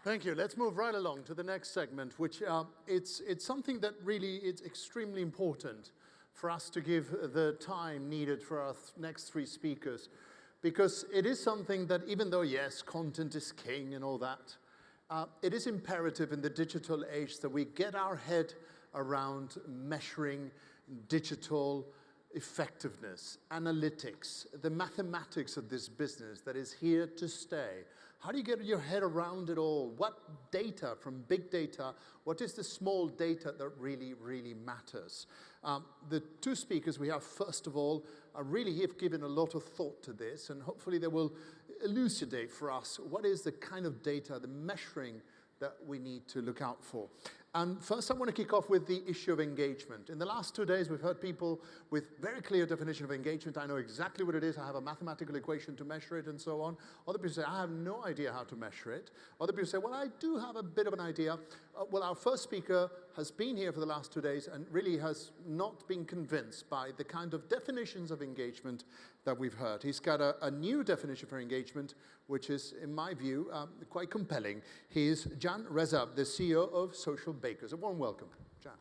Thank you. Let's move right along to the next segment, which it's something that really is extremely important for us to give the time needed for our next three speakers, because it is something that, even though, yes, content is king and all that, it is imperative in the digital age that we get our head around measuring digital effectiveness, analytics, the mathematics of this business that is here to stay. How do you get your head around it all? What data from big data, what is the small data that really, really matters? The two speakers we have, first of all, really have given a lot of thought to this, and hopefully they will elucidate for us what is the kind of data, the measuring that we need to look out for. And first, I want to kick off with the issue of engagement. In the last 2 days, we've heard people with very clear definition of engagement. I know exactly what it is. I have a mathematical equation to measure it and so on. Other people say, I have no idea how to measure it. Other people say, well, I do have a bit of an idea. Well, our first speaker has been here for the last 2 days and really has not been convinced by the kind of definitions of engagement that we've heard. He's got a new definition for engagement, which is, in my view, quite compelling. He is Rezab, the CEO of Socialbakers. A warm welcome, Jan.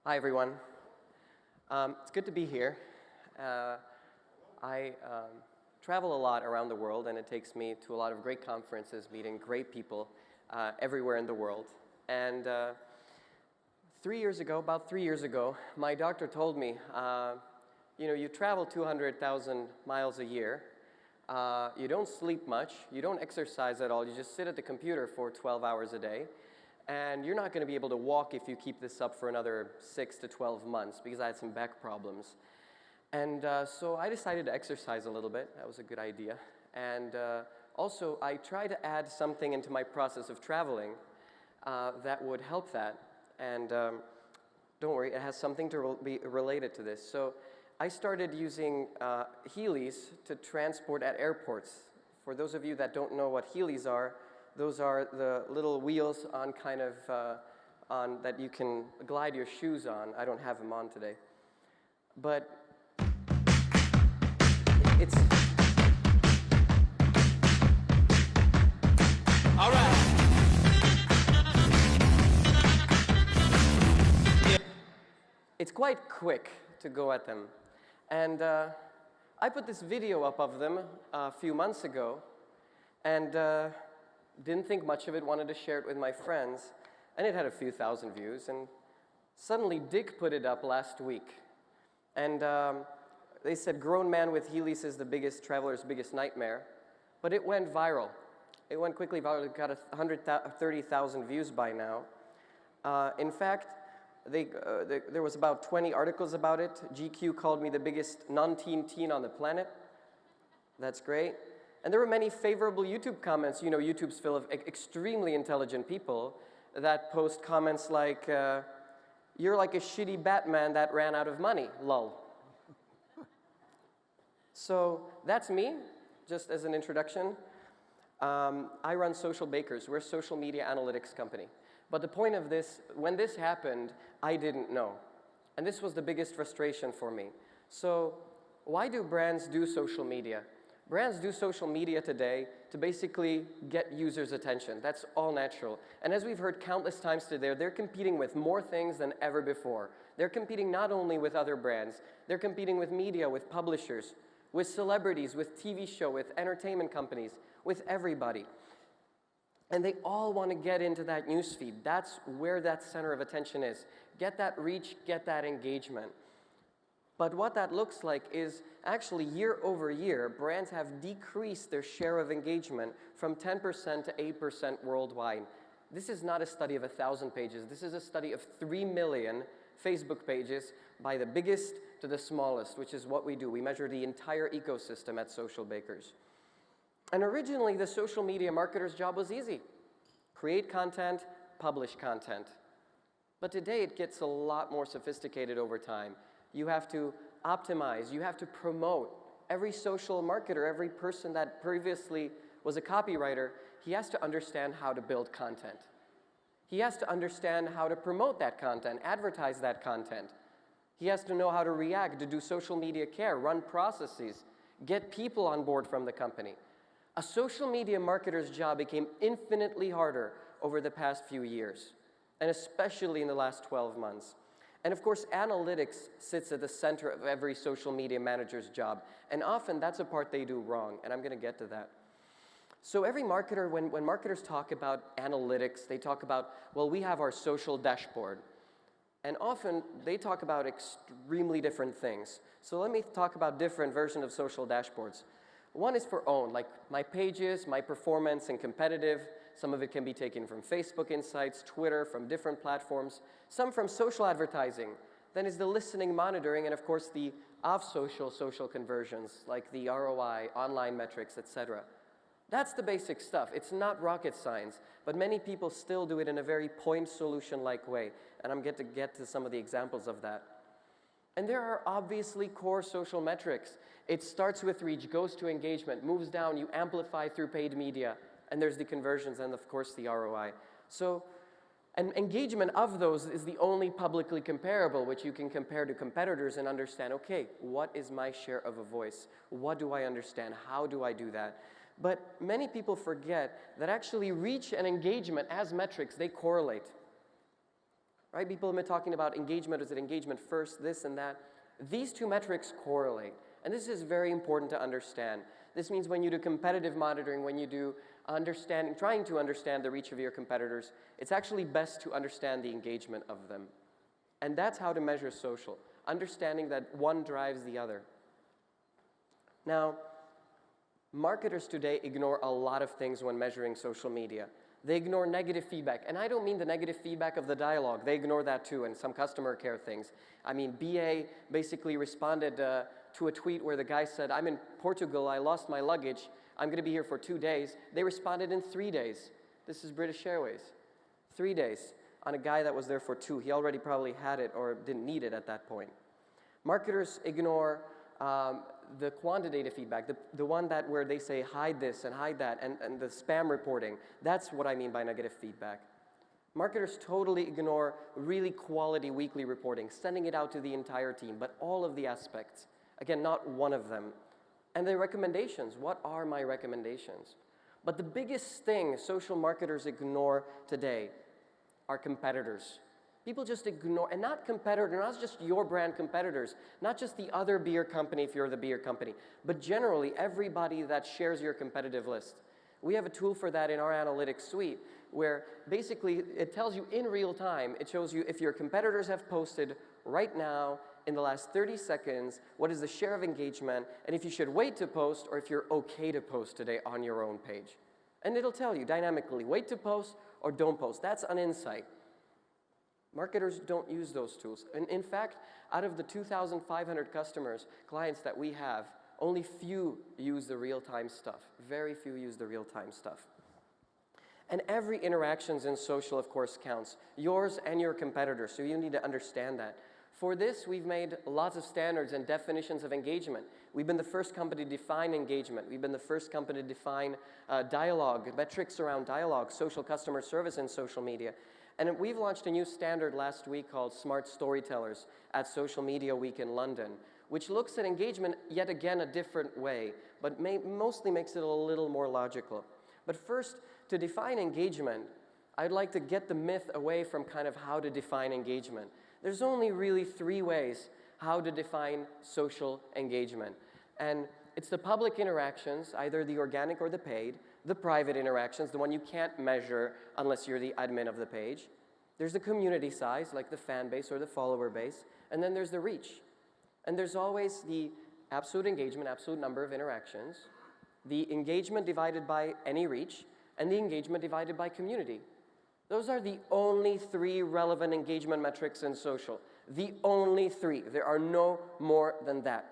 Hi, everyone. It's good to be here. I travel a lot around the world, and it takes me to a lot of great conferences, meeting great people everywhere in the world. And about 3 years ago, my doctor told me, you know, you travel 200,000 miles a year, you don't sleep much, you don't exercise at all, you just sit at the computer for 12 hours a day, and you're not going to be able to walk if you keep this up for another 6 to 12 months, because I had some back problems. And so I decided to exercise a little bit. That was a good idea. And also, I tried to add something into my process of traveling that would help that. And don't worry, it has something to be related to this. So I started using Heelys to transport at airports. For those of you that don't know what Heelys are, those are the little wheels on kind of that you can glide your shoes on. I don't have them on today. But it's... All right. It's quite quick to go at them. And I put this video up of them a few months ago, and didn't think much of it, wanted to share it with my friends, and it had a few thousand views, and suddenly Dick put it up last week. And they said, grown man with Heelys is the biggest traveler's biggest nightmare, but it went viral. It went quickly viral. It got 130,000 views by now. In fact, there was about 20 articles about it. GQ called me the biggest non-teen teen on the planet. That's great. And there were many favorable YouTube comments. You know, YouTube's full of extremely intelligent people that post comments like, you're like a shitty Batman that ran out of money, lol. So that's me, just as an introduction. I run Socialbakers. We're a social media analytics company. But the point of this, when this happened, I didn't know. And this was the biggest frustration for me. So why do brands do social media? Brands do social media today to basically get users' attention. That's all natural. And as we've heard countless times today, they're competing with more things than ever before. They're competing not only with other brands, they're competing with media, with publishers, with celebrities, with TV show, with entertainment companies, with everybody. And they all want to get into that newsfeed. That's where that center of attention is. Get that reach, get that engagement. But what that looks like is actually year over year, brands have decreased their share of engagement from 10% to 8% worldwide. This is not a study of 1,000 pages. This is a study of 3 million Facebook pages by the biggest to the smallest, which is what we do. We measure the entire ecosystem at Socialbakers. And originally, the social media marketer's job was easy. Create content, publish content. But today, it gets a lot more sophisticated over time. You have to optimize, you have to promote. Every social marketer, every person that previously was a copywriter, he has to understand how to build content. He has to understand how to promote that content, advertise that content. He has to know how to react, to do social media care, run processes. get people on board from the company. A social media marketer's job became infinitely harder over the past few years, and especially in the last 12 months. And of course, analytics sits at the center of every social media manager's job, and often that's a part they do wrong, and I'm going to get to that. So every marketer, when marketers talk about analytics, they talk about, well, we have our social dashboard. And often, they talk about extremely different things. So let me talk about different versions of social dashboards. One is for own, like my pages, my performance, and competitive. Some of it can be taken from Facebook Insights, Twitter, from different platforms. Some from social advertising. Then is the listening monitoring, and of course, the off-social conversions, like the ROI, online metrics, etc. That's the basic stuff. It's not rocket science, but many people still do it in a very point solution-like way, and I'm going to get to some of the examples of that. And there are obviously core social metrics. It starts with reach, goes to engagement, moves down, you amplify through paid media, and there's the conversions and of course the ROI. So, and engagement of those is the only publicly comparable, which you can compare to competitors and understand, okay, what is my share of a voice? What do I understand? How do I do that? But many people forget that actually reach and engagement as metrics, they correlate. Right? People have been talking about engagement, is it engagement first, this and that. These two metrics correlate. And this is very important to understand. This means when you do competitive monitoring, when you do trying to understand the reach of your competitors, it's actually best to understand the engagement of them. And that's how to measure social, understanding that one drives the other. Now, marketers today ignore a lot of things when measuring social media. They ignore negative feedback. And I don't mean the negative feedback of the dialogue. They ignore that too, and some customer care things. I mean, BA basically responded to a tweet where the guy said, I'm in Portugal, I lost my luggage, I'm going to be here for 2 days. They responded in 3 days. This is British Airways. 3 days on a guy that was there for 2. He already probably had it or didn't need it at that point. Marketers ignore the quantitative feedback, the one where they say hide this and hide that, and the spam reporting. That's what I mean by negative feedback. Marketers totally ignore really quality weekly reporting, sending it out to the entire team, but all of the aspects. Again, not one of them. And the recommendations, what are my recommendations? But the biggest thing social marketers ignore today are competitors. People just ignore, and not just your brand competitors, not just the other beer company if you're the beer company, but generally everybody that shares your competitive list. We have a tool for that in our analytics suite where basically it tells you in real time, it shows you if your competitors have posted right now in the last 30 seconds, what is the share of engagement, and if you should wait to post or if you're okay to post today on your own page. And it'll tell you dynamically, wait to post or don't post. That's an insight. Marketers don't use those tools. And in fact, out of the 2,500 clients that we have, only few use the real-time stuff. Very few use the real-time stuff. And every interactions in social, of course, counts. Yours and your competitors, so you need to understand that. For this, we've made lots of standards and definitions of engagement. We've been the first company to define engagement. We've been the first company to define dialogue, metrics around dialogue, social customer service in social media. And we've launched a new standard last week called Smart Storytellers at Social Media Week in London, which looks at engagement yet again a different way, but mostly makes it a little more logical. But first, to define engagement, I'd like to get the myth away from kind of how to define engagement. There's only really 3 ways how to define social engagement. And it's the public interactions, either the organic or the paid, the private interactions, the one you can't measure unless you're the admin of the page. There's the community size, like the fan base or the follower base, and then there's the reach. And there's always the absolute engagement, absolute number of interactions, the engagement divided by any reach, and the engagement divided by community. Those are the only 3 relevant engagement metrics in social. The only 3. There are no more than that.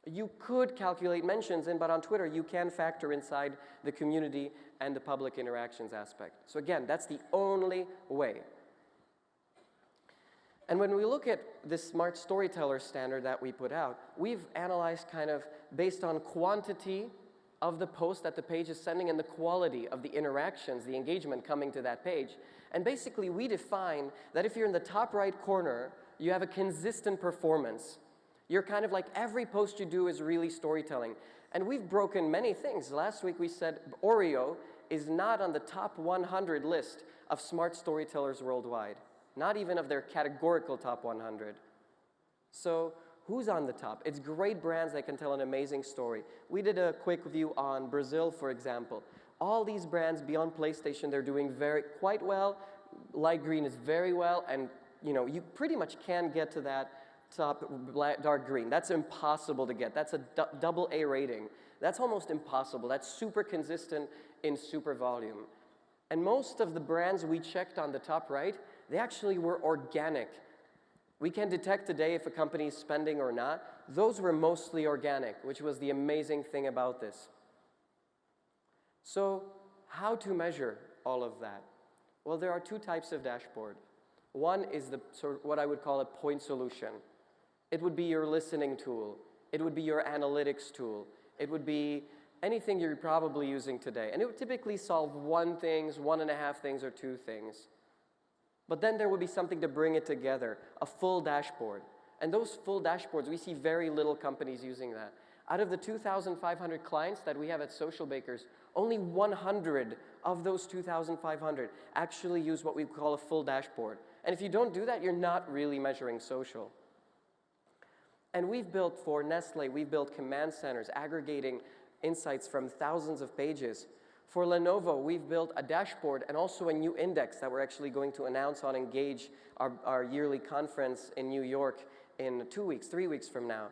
You could calculate mentions in, but on Twitter, you can factor inside the community and the public interactions aspect. So again, that's the only way. And when we look at this Smart Storyteller standard that we put out, we've analyzed kind of based on quantity of the post that the page is sending and the quality of the interactions, the engagement coming to that page. And basically, we define that if you're in the top right corner, you have a consistent performance. You're kind of like, every post you do is really storytelling. And we've broken many things. Last week we said Oreo is not on the top 100 list of smart storytellers worldwide, not even of their categorical top 100. So who's on the top? It's great brands that can tell an amazing story. We did a quick view on Brazil, for example. All these brands beyond PlayStation, they're doing quite well. Light green is very well, and you pretty much can get to that top dark green. That's impossible to get. That's a double A rating. That's almost impossible. That's super consistent in super volume. And most of the brands we checked on the top right, they actually were organic. We can detect today if a company is spending or not. Those were mostly organic, which was the amazing thing about this. So how to measure all of that? Well, there are two types of dashboard. One is what I would call a point solution. It would be your listening tool. It would be your analytics tool. It would be anything you're probably using today. And it would typically solve one thing, 1.5 things, or 2 things. But then there would be something to bring it together, a full dashboard. And those full dashboards, we see very little companies using that. Out of the 2,500 clients that we have at Socialbakers, only 100 of those 2,500 actually use what we call a full dashboard. And if you don't do that, you're not really measuring social. And we've built, for Nestle, we've built command centers aggregating insights from thousands of pages. For Lenovo, we've built a dashboard and also a new index that we're actually going to announce on Engage, our yearly conference in New York in 2 weeks, 3 weeks from now.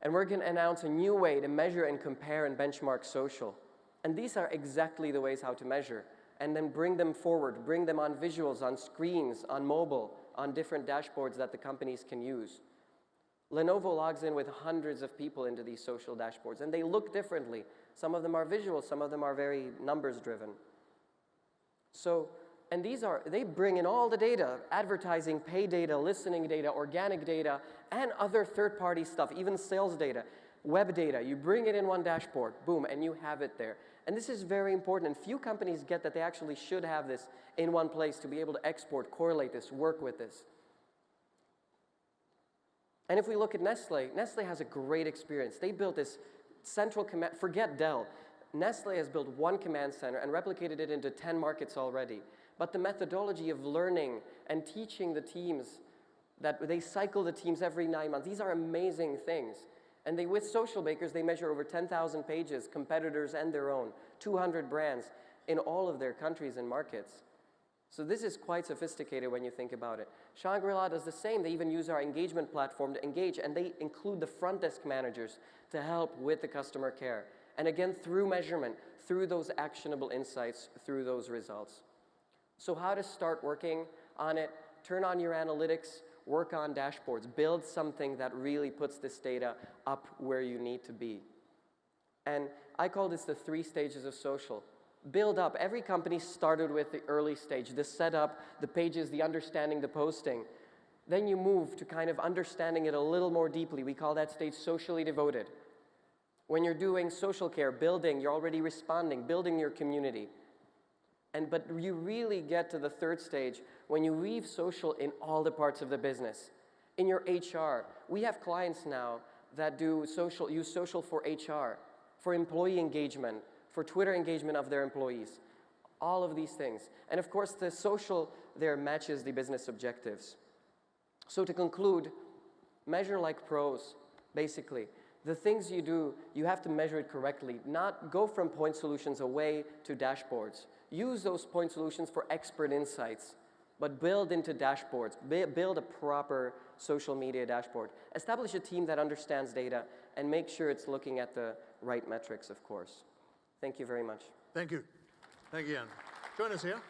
And we're going to announce a new way to measure and compare and benchmark social. And these are exactly the ways how to measure. And then bring them forward, bring them on visuals, on screens, on mobile, on different dashboards that the companies can use. Lenovo logs in with hundreds of people into these social dashboards, and they look differently. Some of them are visual, some of them are very numbers-driven. So, and they bring in all the data, advertising, pay data, listening data, organic data, and other third-party stuff, even sales data, web data. You bring it in one dashboard, boom, and you have it there. And this is very important, and few companies get that they actually should have this in one place to be able to export, correlate this, work with this. And if we look at Nestle, Nestle has a great experience. They built this central command, forget Dell. Nestle has built one command center and replicated it into 10 markets already. But the methodology of learning and teaching the teams, that they cycle the teams every 9 months, these are amazing things. And with Socialbakers, they measure over 10,000 pages, competitors and their own, 200 brands in all of their countries and markets. So this is quite sophisticated when you think about it. Shangri-La does the same. They even use our engagement platform to engage, and they include the front desk managers to help with the customer care. And again, through measurement, through those actionable insights, through those results. So how to start working on it? Turn on your analytics, work on dashboards, build something that really puts this data up where you need to be. And I call this the 3 stages of social. Build up. Every company started with the early stage, the setup, the pages, the understanding, the posting. Then you move to kind of understanding it a little more deeply. We call that stage socially devoted. When you're doing social care, building, you're already responding, building your community. But you really get to the 3rd stage when you weave social in all the parts of the business. In your HR, we have clients now that use social for HR, for employee engagement, for Twitter engagement of their employees, all of these things. And of course, the social there matches the business objectives. So to conclude, measure like pros, basically. The things you do, you have to measure it correctly, not go from point solutions away to dashboards. Use those point solutions for expert insights, but build into dashboards. Build a proper social media dashboard. Establish a team that understands data, and make sure it's looking at the right metrics, of course. Thank you very much. Thank you. Thank you, Jan. Join us here.